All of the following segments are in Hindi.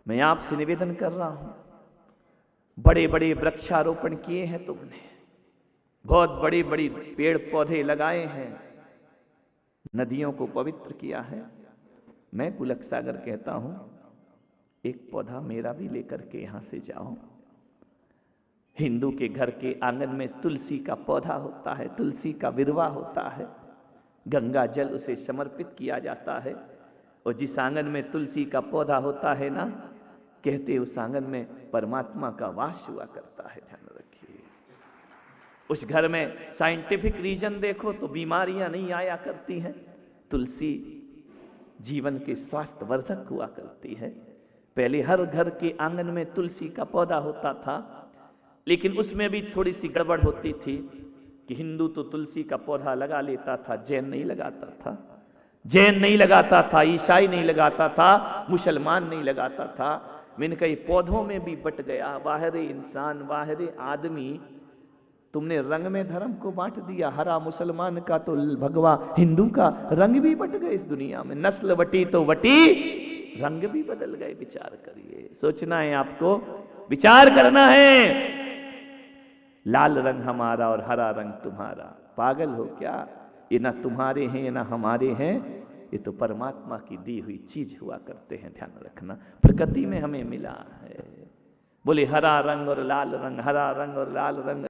मैं आपसे निवेदन कर रहा हूं, बड़े बड़े वृक्षारोपण किए हैं तुमने, बहुत बड़ी बड़ी पेड़ पौधे लगाए हैं, नदियों को पवित्र किया है। मैं पुलक सागर कहता हूं, एक पौधा मेरा भी लेकर के यहां से जाओ। हिंदू के घर के आंगन में तुलसी का पौधा होता है, तुलसी का विरवा होता है, गंगा जल उसे समर्पित किया जाता है। और जिस आंगन में तुलसी का पौधा होता है ना, कहते उस आंगन में परमात्मा का वास हुआ करता है। ध्यान रखिए, उस घर में साइंटिफिक रीजन देखो तो बीमारियां नहीं आया करती हैं। तुलसी जीवन के स्वास्थ्य वर्धक हुआ करती है। पहले हर घर के आंगन में तुलसी का पौधा होता था, लेकिन उसमें भी थोड़ी सी गड़बड़ होती थी कि हिंदू तो तुलसी का पौधा लगा लेता था, जैन नहीं लगाता था, जैन नहीं लगाता था, ईसाई नहीं लगाता था, मुसलमान नहीं लगाता था। मैंने कहा पौधों में भी बट गया, बाहरी इंसान, बाहरी आदमी। तुमने रंग में धर्म को बांट दिया, हरा मुसलमान का तो भगवा हिंदू का, रंग भी बट गए इस दुनिया में। नस्ल बटी तो बटी, रंग भी बदल गए। विचार करिए, सोचना है आपको, विचार करना है। लाल रंग हमारा और हरा रंग तुम्हारा, पागल हो क्या? ये ना तुम्हारे हैं ये ना हमारे हैं, ये तो परमात्मा की दी हुई चीज हुआ करते हैं। ध्यान रखना, प्रकृति में हमें मिला है। बोले हरा रंग और लाल रंग, हरा रंग और लाल रंग।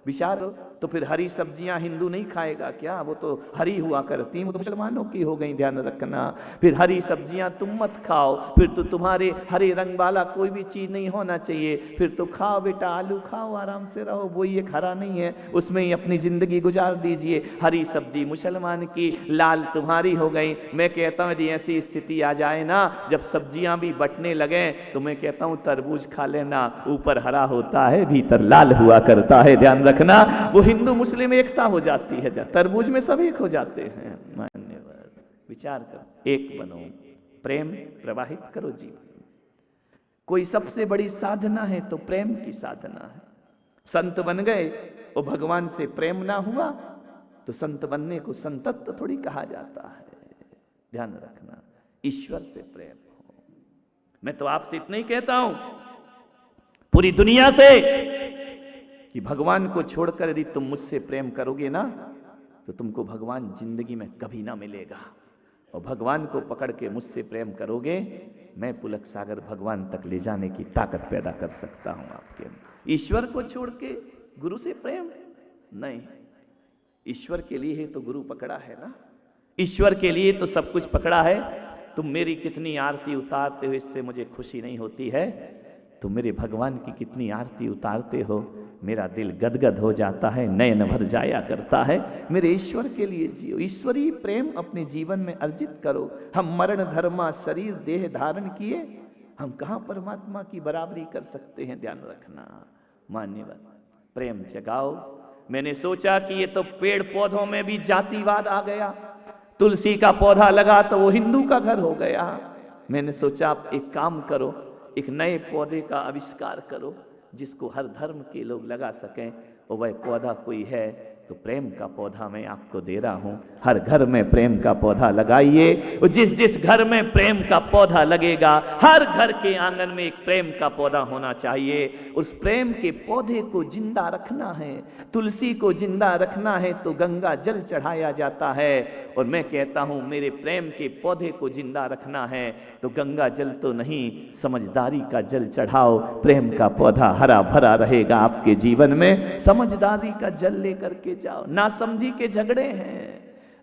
विचार तो फिर हरी सब्जियां हिंदू नहीं खाएगा क्या? वो तो हरी हुआ करती, वो तो मुसलमानों की हो गई। ध्यान रखना, फिर हरी सब्जियां तुम मत खाओ, फिर तो तुम्हारे हरे रंग वाला कोई भी चीज नहीं होना चाहिए। फिर तो खाओ बेटा, आलू खाओ, आराम से रहो, वो ये हरा नहीं है, उसमें ही अपनी जिंदगी गुजार दीजिए। हरी सब्जी मुसलमान की, लाल तुम्हारी हो गई। मैं कहता हूं यदि ऐसी स्थिति आ जाए ना, जब सब्जियां भी बटने लगे, तो मैं कहता हूं तरबूज खा लेना, ऊपर हरा होता है भीतर लाल हुआ करता है। ध्यान रखना, वो हिंदू मुस्लिम एकता हो जाती है, तरबूज में सब एक हो जाते हैं। मान्यवर, विचार करो, एक बनो, प्रेम प्रवाहित करो जीवन। कोई सबसे बड़ी साधना है तो प्रेम की साधना है। संत बन गए और भगवान से प्रेम ना हुआ तो संत बनने को संतत्व थोड़ी कहा जाता है। ध्यान रखना, ईश्वर से प्रेम हो। मैं तो आपसे इतना ही कहता हूं, पूरी दुनिया से, कि भगवान को छोड़कर यदि तुम मुझसे प्रेम करोगे ना, तो तुमको भगवान जिंदगी में कभी ना मिलेगा। और भगवान को पकड़ के मुझसे प्रेम करोगे, मैं पुलक सागर भगवान तक ले जाने की ताकत पैदा कर सकता हूं आपके अंदर। ईश्वर को छोड़ के गुरु से प्रेम नहीं। ईश्वर के लिए ही तो गुरु पकड़ा है ना, ईश्वर के लिए तो सब कुछ पकड़ा है। तुम मेरी कितनी आरती उतारते हो इससे मुझे खुशी नहीं होती है, तुम मेरे भगवान की कितनी आरती उतारते हो मेरा दिल गदगद हो जाता है, नयन भर जाया करता है। मेरे ईश्वर के लिए जियो, ईश्वरीय प्रेम अपने जीवन में अर्जित करो। हम मरण धर्मा शरीर देह धारण किए, हम कहां परमात्मा की बराबरी कर सकते हैं? ध्यान रखना, मान्यवर, प्रेम जगाओ। मैंने सोचा कि ये तो पेड़ पौधों में भी जातिवाद आ गया, तुलसी का पौधा लगा तो वो हिंदू का घर हो गया। मैंने सोचा आप एक काम करो, एक नए पौधे का आविष्कार करो जिसको हर धर्म के लोग लगा सकें, और वह पौधा कोई है तो प्रेम का पौधा मैं आपको दे रहा हूं। हर घर में प्रेम का पौधा लगाइए, और जिस जिस घर में प्रेम का पौधा लगेगा, हर घर के आंगन में एक प्रेम का पौधा होना चाहिए। उस प्रेम के पौधे को जिंदा रखना है। तुलसी को जिंदा रखना है तो गंगा जल चढ़ाया जाता है, और मैं कहता हूं मेरे प्रेम के पौधे को जिंदा रखना है तो गंगा जल तो नहीं, समझदारी का जल चढ़ाओ। प्रेम का पौधा हरा भरा रहेगा आपके जीवन में। समझदारी का जल लेकर के जाओ। ना समझी के झगड़े हैं,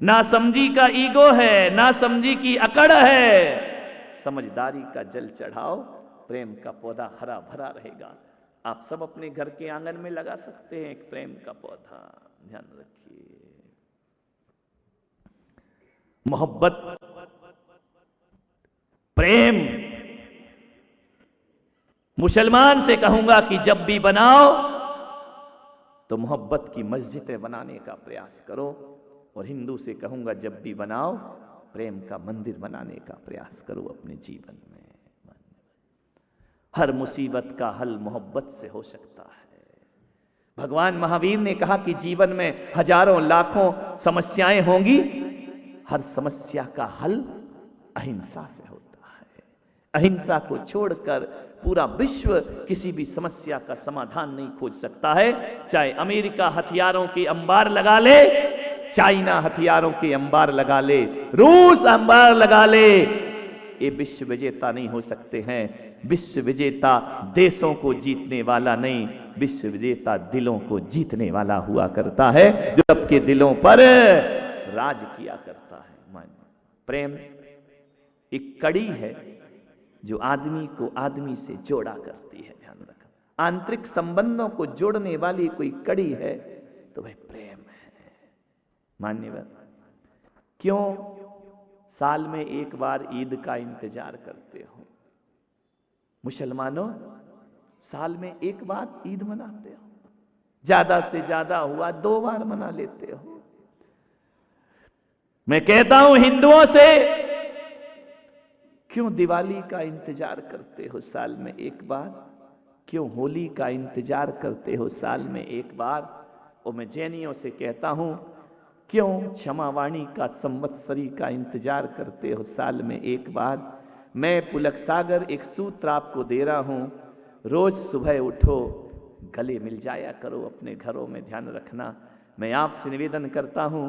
ना समझी का ईगो है, ना समझी की अकड़ है। समझदारी का जल चढ़ाओ, प्रेम का पौधा हरा भरा रहेगा। आप सब अपने घर के आंगन में लगा सकते हैं एक प्रेम का पौधा। ध्यान रखिए, मोहब्बत, प्रेम। मुसलमान से कहूंगा कि जब भी बनाओ तो मोहब्बत की मस्जिदें बनाने का प्रयास करो, और हिंदू से कहूंगा जब भी बनाओ प्रेम का मंदिर बनाने का प्रयास करो अपने जीवन में। हर मुसीबत का हल मोहब्बत से हो सकता है। भगवान महावीर ने कहा कि जीवन में हजारों लाखों समस्याएं होंगी, हर समस्या का हल अहिंसा से होता है। अहिंसा को छोड़कर पूरा विश्व किसी भी समस्या का समाधान नहीं खोज सकता है। चाहे अमेरिका हथियारों के अंबार लगा ले, चाइना हथियारों के अंबार लगा ले, रूस अंबार लगा ले, ये विश्व विजेता नहीं हो सकते हैं। विश्व विजेता देशों को जीतने वाला नहीं, विश्व विजेता दिलों को जीतने वाला हुआ करता है, जो सबके दिलों पर राज किया करता है। प्रेम एक कड़ी है जो आदमी को आदमी से जोड़ा करती है। ध्यान रखना, आंतरिक संबंधों को जोड़ने वाली कोई कड़ी है तो वह प्रेम है। मान्यवर, क्यों साल में एक बार ईद का इंतजार करते हो? मुसलमानों, साल में एक बार ईद मनाते हो, ज्यादा से ज्यादा हुआ 2 बार मना लेते हो। मैं कहता हूं हिंदुओं से, क्यों दिवाली का इंतजार करते हो साल में एक बार? क्यों होली का इंतजार करते हो साल में एक बार? और मैं जैनियों से कहता हूं, क्यों क्षमावाणी का संवत्सरी का इंतजार करते हो साल में एक बार? मैं पुलक सागर एक सूत्र आपको दे रहा हूं, रोज सुबह उठो, गले मिल जाया करो अपने घरों में। ध्यान रखना, मैं आपसे निवेदन करता हूं,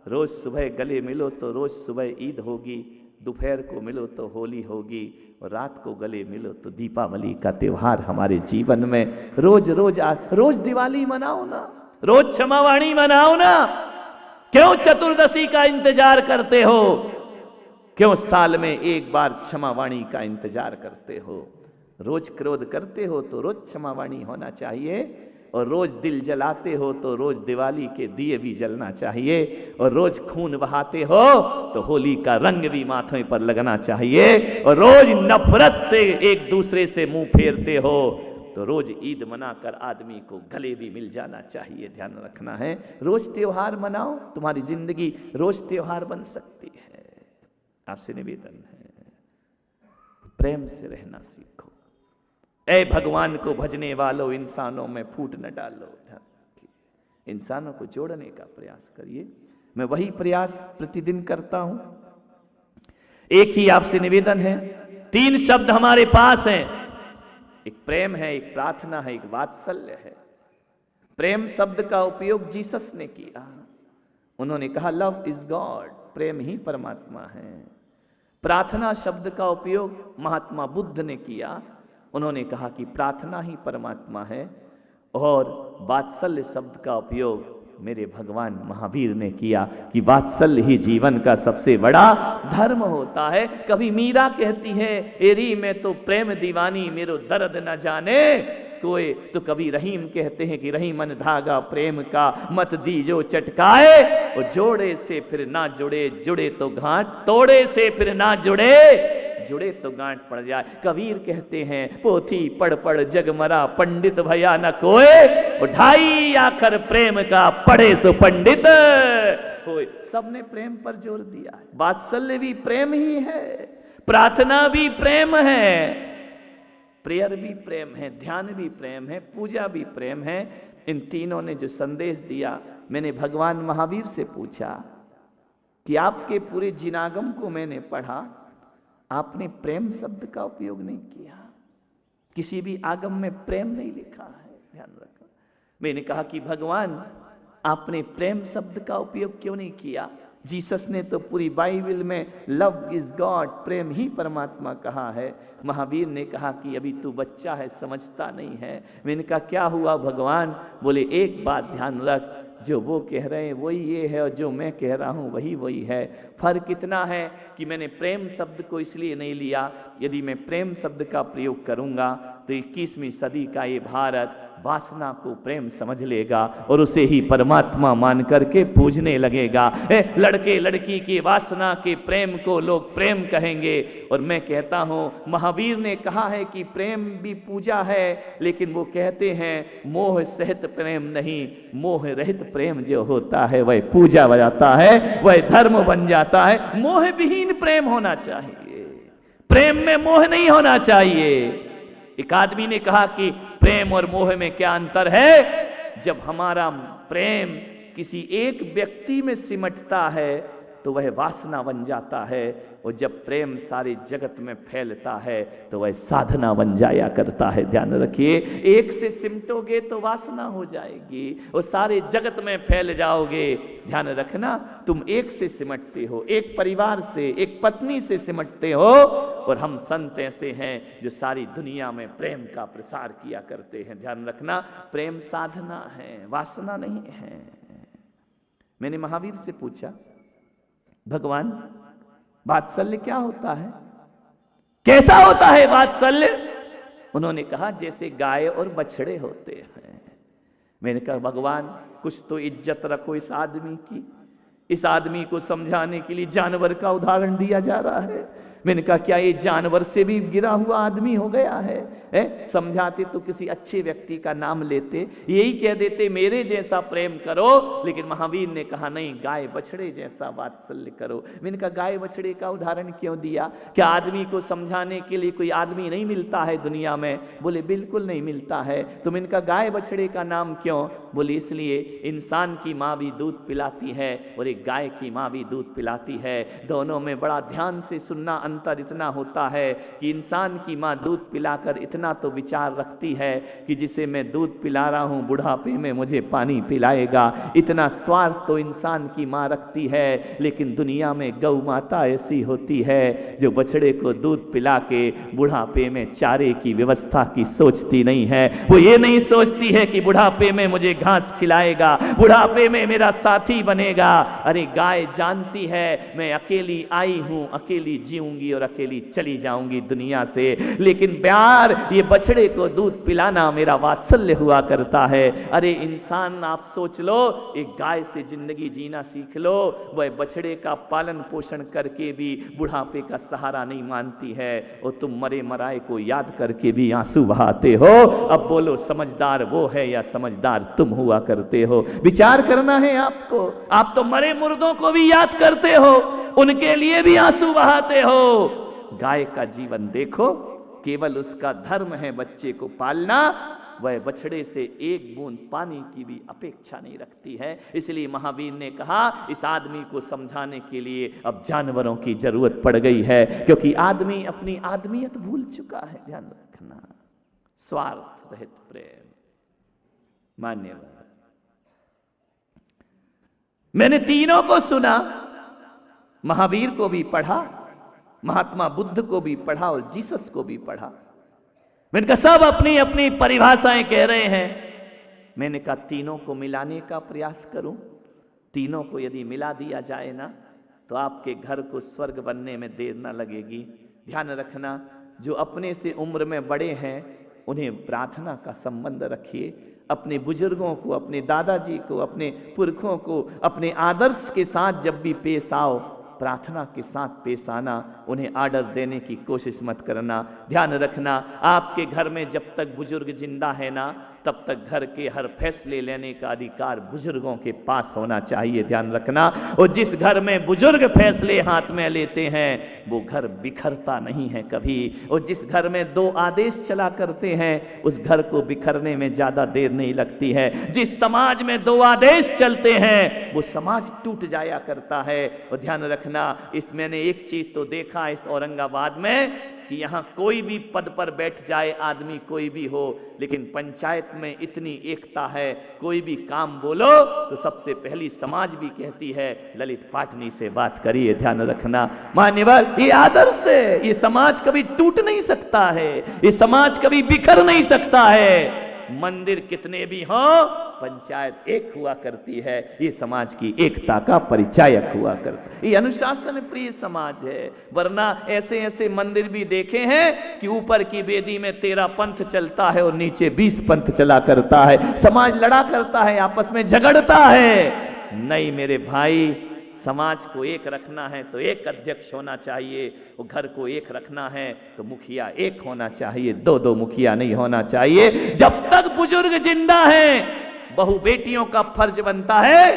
रोज सुबह गले मिलो तो रोज सुबह ईद होगी, दोपहर को मिलो तो होली होगी, और रात को गले मिलो तो दीपावली का त्योहार हमारे जीवन में। रोज दिवाली मनाओ ना, रोज क्षमावाणी मनाओ ना। क्यों चतुर्दशी का इंतजार करते हो? क्यों साल में एक बार क्षमावाणी का इंतजार करते हो? रोज क्रोध करते हो तो रोज क्षमावाणी होना चाहिए, और रोज दिल जलाते हो तो रोज दिवाली के दिए भी जलना चाहिए, और रोज खून बहाते हो तो होली का रंग भी माथे पर लगना चाहिए, और रोज नफरत से एक दूसरे से मुंह फेरते हो तो रोज ईद मनाकर आदमी को गले भी मिल जाना चाहिए। ध्यान रखना है, रोज त्योहार मनाओ, तुम्हारी जिंदगी रोज त्योहार बन सकती है। आपसे निवेदन है, प्रेम से रहना सीखो। ऐ भगवान को भजने वालों, इंसानों में फूट न डालो। इंसानों को जोड़ने का प्रयास करिए। मैं वही प्रयास प्रतिदिन करता हूं। एक ही आपसे निवेदन है, 3 शब्द हमारे पास हैं, एक प्रेम है, एक प्रार्थना है, एक वात्सल्य है। प्रेम शब्द का उपयोग जीसस ने किया। उन्होंने कहा लव इज गॉड, प्रेम ही परमात्मा है। प्रार्थना शब्द का उपयोग महात्मा बुद्ध ने किया। उन्होंने कहा कि प्रार्थना ही परमात्मा है। और वात्सल्य शब्द का उपयोग मेरे भगवान महावीर ने किया कि वात्सल्य ही जीवन का सबसे बड़ा धर्म होता है। कभी मीरा कहती है, एरी में तो प्रेम दीवानी, मेरो दर्द न जाने कोई। तो कभी रहीम कहते हैं कि रहीमन धागा प्रेम का, मत दीजो चटकाए। और जोड़े से फिर ना जुड़े, जुड़े तो गांठ, तोड़े से फिर ना जुड़े, जुड़े तो गांठ पड़ जाए। कबीर कहते हैं, पोथी पढ़ पढ़ जग मरा, पंडित भया न कोई। उठाई आखर प्रेम का, पढ़े सो पंडित होए। सबने प्रेम पर जोर दिया है। वात्सल्य भी प्रेम ही है, प्रार्थना भी प्रेम है, प्रेयर भी प्रेम है, ध्यान भी प्रेम है, पूजा भी प्रेम है। इन तीनों ने जो संदेश दिया, मैंने भगवान महावीर से पूछा कि आपके पूरे जिनागम को मैंने पढ़ा, आपने प्रेम शब्द का उपयोग नहीं किया, किसी भी आगम में प्रेम नहीं लिखा है। ध्यान रखो। मैंने कहा कि भगवान आपने प्रेम शब्द का उपयोग क्यों नहीं किया? जीसस ने तो पूरी बाइबल में लव इज गॉड, प्रेम ही परमात्मा कहा है। महावीर ने कहा कि अभी तू बच्चा है, समझता नहीं है। मैंने कहा क्या हुआ भगवान? बोले एक बात ध्यान रख, जो वो कह रहे हैं वही ये है, और जो मैं कह रहा हूँ वही है। फर्क इतना है कि मैंने प्रेम शब्द को इसलिए नहीं लिया, यदि मैं प्रेम शब्द का प्रयोग करूँगा तो 21वीं सदी का ये भारत वासना को प्रेम समझ लेगा और उसे ही परमात्मा मान करके पूजने लगेगा। लड़के लड़की की वासना के प्रेम को लोग प्रेम कहेंगे। और मैं कहता हूँ, महावीर ने कहा है कि प्रेम भी पूजा है, लेकिन वो कहते हैं मोह सहित प्रेम नहीं, मोह रहित प्रेम जो होता है वह पूजा हो जाता है, वह धर्म बन जाता है। मोह विहीन प्रेम होना चाहिए, प्रेम में मोह नहीं होना चाहिए। एक आदमी ने कहा कि प्रेम और मोह में क्या अंतर है? जब हमारा प्रेम किसी एक व्यक्ति में सिमटता है तो वह वासना बन जाता है, और जब प्रेम सारे जगत में फैलता है तो वह साधना बन जाया करता है। ध्यान रखिए, एक से सिमटोगे तो वासना हो जाएगी और सारे जगत में फैल जाओगे। ध्यान रखना, तुम एक से सिमटते हो, एक परिवार से, एक पत्नी से सिमटते हो, और हम संत ऐसे हैं जो सारी दुनिया में प्रेम का प्रसार किया करते हैं। ध्यान रखना, प्रेम साधना है, वासना नहीं है। मैंने महावीर से पूछा, भगवान वात्सल्य क्या होता है, कैसा होता है वात्सल्य? उन्होंने कहा जैसे गाय और बछड़े होते हैं। मैंने कहा भगवान कुछ तो इज्जत रखो इस आदमी की, इस आदमी को समझाने के लिए जानवर का उदाहरण दिया जा रहा है। मैंने कहा क्या ये जानवर से भी गिरा हुआ आदमी हो गया है? समझाते तो किसी अच्छे व्यक्ति का नाम लेते, यही कह देते मेरे जैसा प्रेम करो, लेकिन महावीर ने कहा नहीं, गाय बछड़े जैसा वात्सल्य करो। मैंने कहा गाय बछड़े का उदाहरण क्यों दिया? क्या आदमी को समझाने के लिए कोई आदमी नहीं मिलता है दुनिया में? बोले बिल्कुल नहीं मिलता है। तो मैंने कहा गाय बछड़े का नाम क्यों? बोले इसलिए इंसान की माँ भी दूध पिलाती है और एक गाय की माँ भी दूध पिलाती है, दोनों में बड़ा ध्यान से सुनना अंतर इतना होता है कि इंसान की माँ दूध पिलाकर इतना तो विचार रखती है कि जिसे मैं दूध पिला रहा हूं बुढ़ापे में मुझे पानी पिलाएगा, इतना स्वार्थ तो इंसान की माँ रखती है। लेकिन दुनिया में गौ माता ऐसी होती है जो बछड़े को दूध पिला के बुढ़ापे में चारे की व्यवस्था की सोचती नहीं है। वो ये नहीं सोचती है कि बुढ़ापे में मुझे घास खिलाएगा, बुढ़ापे में मेरा साथी बनेगा। अरे गाय जानती है मैं अकेली आई हूं, अकेली जीऊंगी और अकेली चली जाऊंगी दुनिया से, लेकिन प्यार ये बछड़े को दूध पिलाना मेरा वात्सल्य हुआ करता है। अरे इंसान आप सोच लो, एक गाय से जिंदगी जीना सीख लो, वह बछड़े का पालन पोषण करके भी बुढ़ापे का सहारा नहीं मानती है, और तुम मरे मराए को याद करके भी आंसू बहाते हो। अब बोलो समझदार वो है या समझदार तुम हुआ करते हो? विचार करना है आपको। आप तो मरे मुर्दों को भी याद करते हो, उनके लिए भी आंसू बहाते हो। गाय का जीवन देखो, केवल उसका धर्म है बच्चे को पालना, वह बछड़े से एक बूंद पानी की भी अपेक्षा नहीं रखती है। इसलिए महावीर ने कहा इस आदमी को समझाने के लिए अब जानवरों की जरूरत पड़ गई है, क्योंकि आदमी अपनी आदमियत भूल चुका है। ध्यान रखना, स्वार्थ रहित प्रेम। मान्यवर, मैंने तीनों को सुना, महावीर को भी पढ़ा, महात्मा बुद्ध को भी पढ़ा और जीसस को भी पढ़ा। मैंने कहा सब अपनी अपनी परिभाषाएं कह रहे हैं। मैंने कहा तीनों को मिलाने का प्रयास करूं। तीनों को यदि मिला दिया जाए ना तो आपके घर को स्वर्ग बनने में देर ना लगेगी। ध्यान रखना, जो अपने से उम्र में बड़े हैं उन्हें प्रार्थना का संबंध रखिए। अपने बुजुर्गों को, अपने दादाजी को, अपने पुरखों को अपने आदर्श के साथ जब भी पेश आओ, प्रार्थना के साथ पेश आना, उन्हें आर्डर देने की कोशिश मत करना। ध्यान रखना, आपके घर में जब तक बुजुर्ग जिंदा है ना, तब तक घर के हर फैसले लेने का अधिकार बुजुर्गों के पास होना चाहिए। ध्यान रखना, और जिस घर में बुजुर्ग फैसले हाथ में लेते हैं वो घर बिखरता नहीं है कभी, और जिस घर में दो आदेश चला करते हैं उस घर को बिखरने में ज्यादा देर नहीं लगती है। जिस समाज में दो आदेश चलते हैं वो समाज टूट जाया करता है। और ध्यान रखना, इस मैंने एक चीज तो देखा इस औरंगाबाद में कि यहाँ कोई भी पद पर बैठ जाए आदमी, कोई भी हो, लेकिन पंचायत में इतनी एकता है, कोई भी काम बोलो तो सबसे पहली समाज भी कहती है ललित पाटनी से बात करिए। ध्यान रखना मान्यवर, ये आदर्श है, ये समाज कभी टूट नहीं सकता है, ये समाज कभी बिखर नहीं सकता है। मंदिर कितने भी हो, पंचायत एक हुआ करती है, ये समाज की एकता का परिचायक हुआ करता है। ये अनुशासन प्रिय समाज है। वरना ऐसे ऐसे मंदिर भी देखे हैं कि ऊपर की वेदी में 13 पंथ चलता है और नीचे 20 पंथ चला करता है। समाज लड़ा करता है, आपस में झगड़ता है। नहीं मेरे भाई, समाज को एक रखना है तो एक अध्यक्ष होना चाहिए, और घर को एक रखना है तो मुखिया एक होना चाहिए, दो दो मुखिया नहीं होना चाहिए। जब तक बुजुर्ग जिंदा हैं, बहु बेटियों का फर्ज बनता है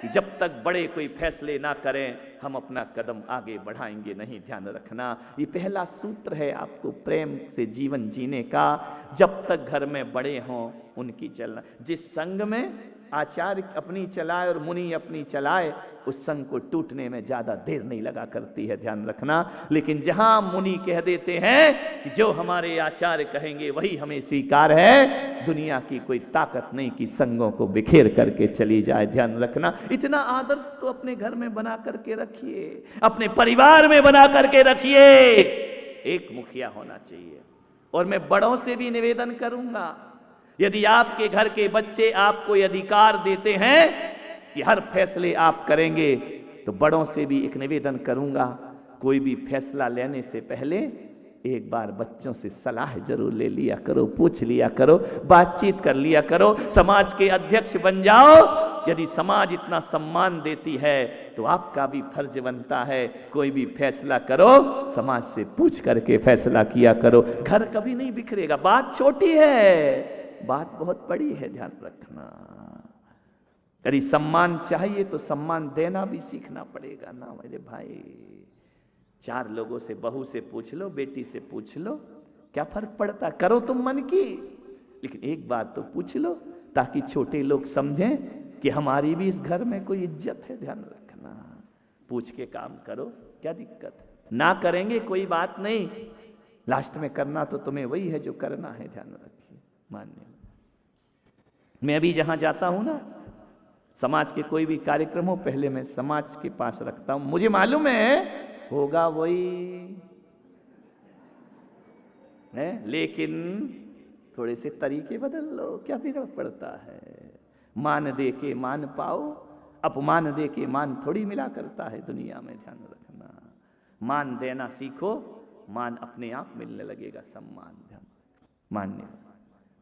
कि जब तक बड़े कोई फैसले ना करें हम अपना कदम आगे बढ़ाएंगे नहीं। ध्यान रखना, ये पहला सूत्र है आपको प्रेम से जीवन जीने का। जब तक घर में बड़े हों उनकी चलना। जिस संग में आचार्य अपनी चलाए और मुनि अपनी चलाए, उस संग को टूटने में ज्यादा देर नहीं लगा करती है। ध्यान रखना। लेकिन जहां मुनि कह देते हैं कि जो हमारे आचार्य कहेंगे वही हमें स्वीकार है, दुनिया की कोई ताकत नहीं कि संगों को बिखेर करके चली जाए। ध्यान रखना। इतना आदर्श तो अपने घर में बना करके रखिए, अपने परिवार में बना करके रखिए। एक मुखिया होना चाहिए। और मैं बड़ों से भी निवेदन करूंगा, यदि आपके घर के बच्चे आपको अधिकार देते हैं कि हर फैसले आप करेंगे, तो बड़ों से भी एक निवेदन करूंगा, कोई भी फैसला लेने से पहले एक बार बच्चों से सलाह जरूर ले लिया करो, पूछ लिया करो, बातचीत कर लिया करो। समाज के अध्यक्ष बन जाओ। यदि समाज इतना सम्मान देती है तो आपका भी फर्ज बनता है, कोई भी फैसला करो समाज से पूछ करके फैसला किया करो। घर कभी नहीं बिखरेगा। बात छोटी है, बात बहुत बड़ी है। ध्यान रखना। यदि सम्मान चाहिए तो सम्मान देना भी सीखना पड़ेगा ना मेरे भाई। 4 लोगों से, बहू से पूछ लो, बेटी से पूछ लो, क्या फर्क पड़ता, करो तुम मन की, लेकिन एक बात तो पूछ लो, ताकि छोटे लोग समझें कि हमारी भी इस घर में कोई इज्जत है। ध्यान रखना। पूछ के काम करो, क्या दिक्कत है। ना करेंगे कोई बात नहीं, लास्ट में करना तो तुम्हें वही है जो करना है। ध्यान रखिए। मान्य। मैं अभी जहां जाता हूं ना, समाज के कोई भी कार्यक्रम हो, पहले मैं समाज के पास रखता हूं। मुझे मालूम है होगा वही है, लेकिन थोड़े से तरीके बदल लो, क्या बिगड़ पड़ता है। मान दे के मान पाओ, अपमान दे के मान थोड़ी मिला करता है दुनिया में। ध्यान रखना। मान देना सीखो, मान अपने आप मिलने लगेगा। सम्मान, ध्यान। मान्य।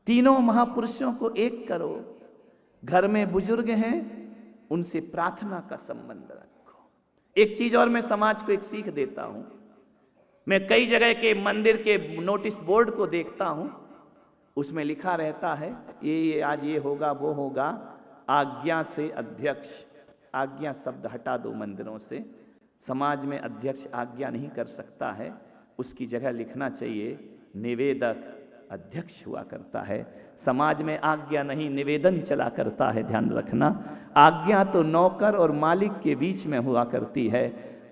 तीनों महापुरुषों को एक करो। घर में बुजुर्ग हैं, उनसे प्रार्थना का संबंध रखो। एक चीज और मैं समाज को एक सीख देता हूं। मैं कई जगह के मंदिर के नोटिस बोर्ड को देखता हूं, उसमें लिखा रहता है ये आज ये होगा, वो होगा, आज्ञा से अध्यक्ष। आज्ञा शब्द हटा दो मंदिरों से। समाज में अध्यक्ष आज्ञा नहीं कर सकता है, उसकी जगह लिखना चाहिए निवेदक अध्यक्ष हुआ करता है। समाज में आज्ञा नहीं, निवेदन चला करता है। ध्यान रखना। आज्ञा तो नौकर और मालिक के बीच में हुआ करती है।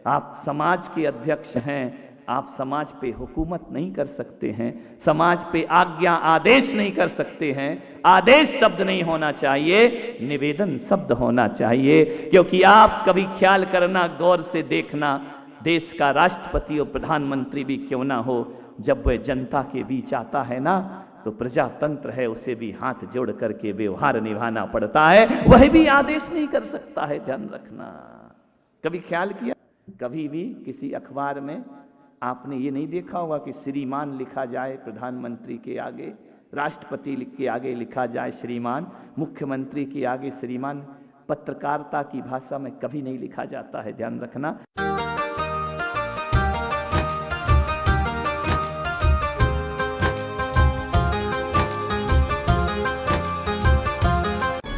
आप समाज के अध्यक्ष हैं, आप समाज पे हुकूमत नहीं कर सकते हैं, समाज पे आज्ञा आदेश नहीं कर सकते हैं। आदेश शब्द नहीं होना चाहिए, निवेदन शब्द होना चाहिए। क्योंकि आप कभी ख्याल करना, गौर से देखना, देश का राष्ट्रपति और प्रधानमंत्री भी क्यों ना हो, जब वह जनता के बीच आता है ना, तो प्रजातंत्र है, उसे भी हाथ जोड़ करके व्यवहार निभाना पड़ता है। वह भी आदेश नहीं कर सकता है। ध्यान रखना। कभी ख्याल किया, कभी भी किसी अखबार में आपने ये नहीं देखा होगा कि श्रीमान लिखा जाए प्रधानमंत्री के आगे, राष्ट्रपति के आगे लिखा जाए श्रीमान, मुख्यमंत्री के आगे श्रीमान। पत्रकारिता की भाषा में कभी नहीं लिखा जाता है। ध्यान रखना।